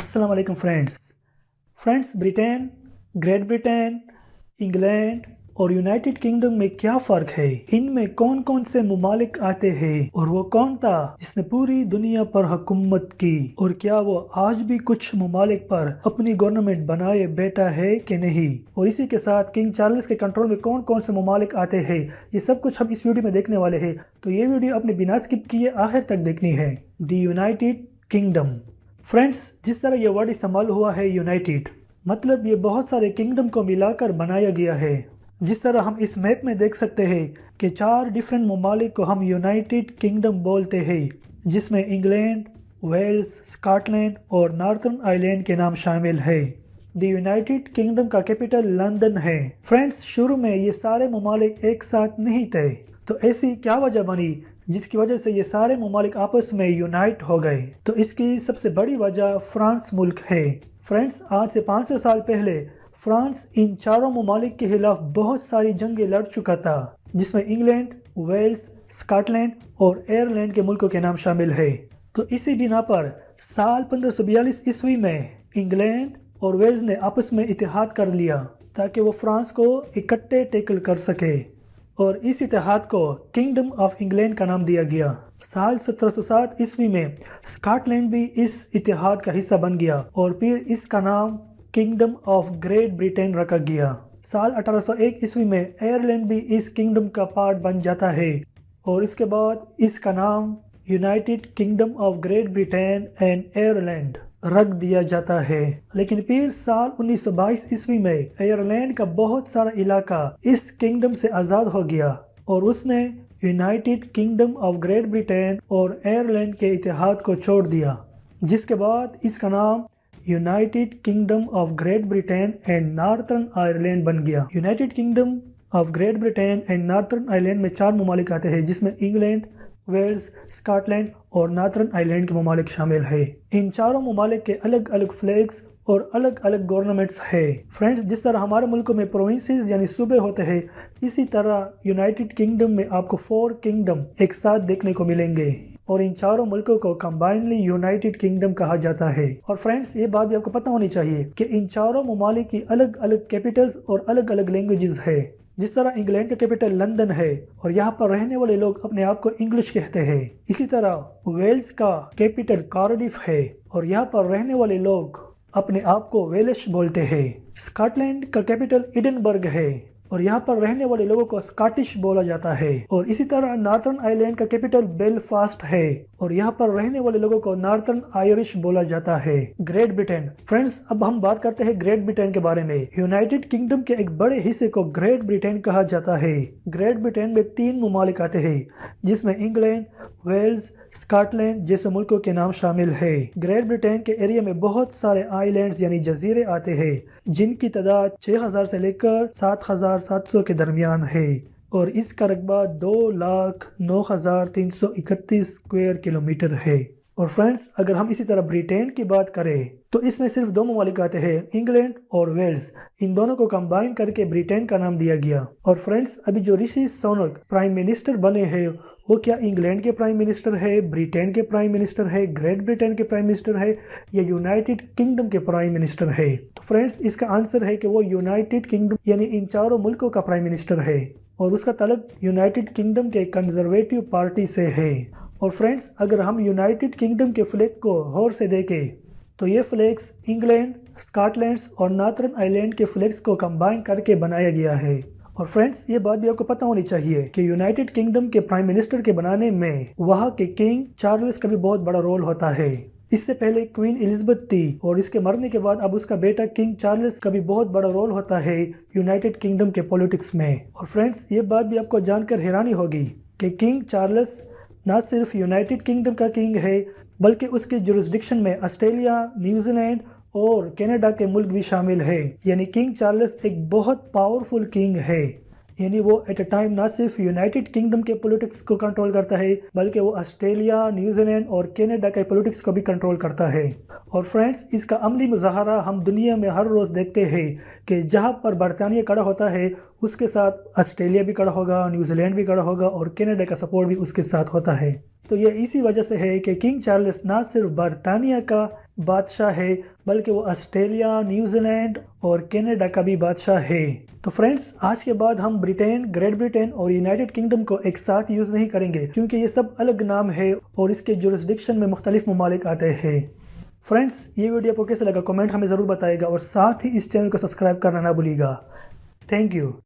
अस्सलाम वालेकुम friends Britain, great Britain, England और यूनाइटेड किंगडम में क्या फ़र्क है? इनमें कौन कौन से ममालिक आते हैं और वो कौन था जिसने पूरी दुनिया पर हुकूमत की, और क्या वो आज भी कुछ ममालिक पर अपनी गवर्नमेंट बनाए बैठा है कि नहीं, और इसी के साथ किंग चार्ल्स के कंट्रोल में कौन कौन से ममालिक आते हैं, ये सब कुछ हम इस वीडियो में देखने वाले हैं। तो ये वीडियो अपने बिना स्किप किए आखिर तक देखनी है। The United kingdom. फ्रेंड्स, जिस तरह ये वर्ड इस्तेमाल हुआ है यूनाइटेड, मतलब ये बहुत सारे किंगडम को मिलाकर बनाया गया है। जिस तरह हम इस मैप में देख सकते हैं कि 4 डिफरेंट ममालिक को हम यूनाइटेड किंगडम बोलते हैं, जिसमें इंग्लैंड, वेल्स, स्कॉटलैंड और नॉर्थर्न आयरलैंड के नाम शामिल है। द यूनाइटेड किंगडम का कैपिटल लंदन है। फ्रेंड्स, शुरू में ये सारे ममालिक एक साथ नहीं थे, तो ऐसी क्या वजह बनी जिसकी वजह से ये सारे ममालिक आपस में यूनाइट हो गए? तो इसकी सबसे बड़ी वजह फ्रांस मुल्क है। फ्रेंड्स, आज से 500 साल पहले फ्रांस इन चारों ममालिक के खिलाफ बहुत सारी जंगें लड़ चुका था, जिसमें इंग्लैंड, वेल्स, स्कॉटलैंड और आयरलैंड के मुल्कों के नाम शामिल है। तो इसी बिना पर साल 1542 ईस्वी में इंग्लैंड और वेल्स ने आपस में इत्तेहाद कर लिया ताकि वो फ्रांस को इकट्ठे टैकल कर सके, और इस इत्तेहाद को किंगडम ऑफ इंग्लैंड का नाम दिया गया। साल 1707 ईस्वी में स्कॉटलैंड भी इस इत्तेहाद का हिस्सा बन गया और फिर इसका नाम किंगडम ऑफ ग्रेट ब्रिटेन रखा गया। साल 1801 ईस्वी में आयरलैंड भी इस किंगडम का पार्ट बन जाता है और इसके बाद इसका नाम United kingdom of great Britain and Ireland रख दिया जाता है। लेकिन फिर साल 1922 ईस्वी में आयरलैंड का बहुत सारा इलाका इस किंगडम से आज़ाद हो गया और उसने United kingdom of great Britain और आयरलैंड के इत्तेहाद को छोड़ दिया, जिसके बाद इसका नाम United kingdom of great Britain and northern Ireland बन गया। United kingdom of great Britain and northern Ireland में 4 ममालिक आते हैं, जिसमें इंग्लैंड, वेल्स, स्कॉटलैंड और नॉर्थर्न आयरलैंड के ममालिक शामिल है। इन चारों ममालिक के अलग अलग फ्लैग्स और अलग अलग गवर्नमेंट्स है। फ्रेंड्स, जिस तरह हमारे मुल्कों में प्रोविंसेस यानी सूबे होते हैं, इसी तरह यूनाइटेड किंगडम में आपको 4 किंगडम एक साथ देखने को मिलेंगे और इन चारों मुल्कों को कंबाइनली यूनाइटेड किंगडम कहा जाता है। और फ्रेंड्स, ये बात भी आपको पता होनी चाहिए कि इन चारों ममालिक की अलग अलग कैपिटल्स और अलग अलग लैंग्वेजेस है। जिस तरह इंग्लैंड का कैपिटल लंदन है और यहाँ पर रहने वाले लोग अपने आप को इंग्लिश कहते हैं, इसी तरह वेल्स का कैपिटल कार्डिफ है और यहाँ पर रहने वाले लोग अपने आप को वेलिश बोलते हैं। स्कॉटलैंड का कैपिटल एडिनबर्ग है और यहाँ पर रहने वाले लोगों को स्कॉटिश बोला जाता है। और इसी तरह नॉर्थर्न आयरलैंड का कैपिटल बेलफास्ट है और यहाँ पर रहने वाले लोगों को नॉर्थर्न आयरिश बोला जाता है। Great Britain. फ्रेंड्स, अब हम बात करते हैं ग्रेट ब्रिटेन के बारे में। यूनाइटेड किंगडम के एक बड़े हिस्से को ग्रेट ब्रिटेन कहा जाता है। ग्रेट ब्रिटेन में 3 ममालिक आते हैं, जिसमें इंग्लैंड, वेल्स, स्कॉटलैंड जैसे मुल्कों के नाम शामिल है। ग्रेट ब्रिटेन के एरिया में बहुत सारे आइलैंड्स यानी जजीरे आते हैं, जिनकी तादाद 6000 से लेकर 7700 के दरमियान है और इसका रकबा 2,09,331 स्क्वायर किलोमीटर है। और फ्रेंड्स, अगर हम इसी तरह ब्रिटेन की बात करें तो इसमें सिर्फ 2 ममालिक आते हैं, इंग्लैंड और वेल्स। इन दोनों को कंबाइन करके ब्रिटेन का नाम दिया गया। और फ्रेंड्स, अभी जो ऋषि सुनक प्राइम मिनिस्टर बने हैं, वो क्या इंग्लैंड के प्राइम मिनिस्टर है, ब्रिटेन के प्राइम मिनिस्टर है, ग्रेट ब्रिटेन के प्राइम मिनिस्टर है या यूनाइटेड किंगडम के प्राइम मिनिस्टर है? तो फ्रेंड्स, इसका आंसर है कि वो यूनाइटेड किंगडम यानी इन चारों मुल्कों का प्राइम मिनिस्टर है और उसका ताल्लुक यूनाइटेड किंगडम के कंजर्वेटिव पार्टी से है। और फ्रेंड्स, अगर हम यूनाइटेड किंगडम के फ्लैग को गौर से देखें तो ये फ्लैग्स इंग्लैंड, स्कॉटलैंड और नॉर्थर्न आयरलैंड के फ्लैग्स को कंबाइन करके बनाया गया है। और फ्रेंड्स, ये बात भी आपको पता होनी चाहिए कि यूनाइटेड किंगडम के प्राइम मिनिस्टर के बनाने में वहाँ के किंग चार्ल्स का भी बहुत बड़ा रोल होता है। इससे पहले क्वीन एलिजाबेथ थी और इसके मरने के बाद अब उसका बेटा किंग चार्ल्स का भी बहुत बड़ा रोल होता है यूनाइटेड किंगडम के पॉलिटिक्स में। और फ्रेंड्स, ये बात भी आपको जानकर हैरानी होगी कि किंग चार्ल्स न सिर्फ यूनाइटेड किंगडम का किंग है, बल्कि उसके जुरिस्डिक्शन में ऑस्ट्रेलिया, न्यूजीलैंड और कनाडा के मुल्क भी शामिल है। यानी किंग चार्ल्स एक बहुत पावरफुल किंग है। यानी वो एट अ टाइम ना सिर्फ यूनाइटेड किंगडम के पॉलिटिक्स को कंट्रोल करता है, बल्कि वो ऑस्ट्रेलिया, न्यूजीलैंड और कनाडा के पॉलिटिक्स को भी कंट्रोल करता है। और फ्रेंड्स, इसका अमली मुजाहरा हम दुनिया में हर रोज़ देखते हैं कि जहाँ पर बरतानिया खड़ा होता है उसके साथ ऑस्ट्रेलिया भी खड़ा होगा, न्यूजीलैंड भी खड़ा होगा और कनाडा का सपोर्ट भी उसके साथ होता है। तो ये इसी वजह से है कि किंग चार्ल्स ना सिर्फ बरतानिया का بادشاہ ہے بلکہ وہ آسٹریلیا، نیوزی لینڈ اور کینیڈا کا بھی بادشاہ ہے۔ تو فرینڈس، آج کے بعد ہم برٹین، گریٹ برٹین اور یونائٹڈ کنگڈم کو ایک ساتھ یوز نہیں کریں گے، کیونکہ یہ سب الگ نام ہے اور اس کے جورسڈکشن میں مختلف ممالک آتے ہیں۔ فرینڈس، یہ ویڈیو آپ کو کیسا لگا کمنٹ ہمیں ضرور بتائے گا، اور ساتھ ہی اس چینل کو سبسکرائب کرنا نہ بھولیے گا۔ Thank you.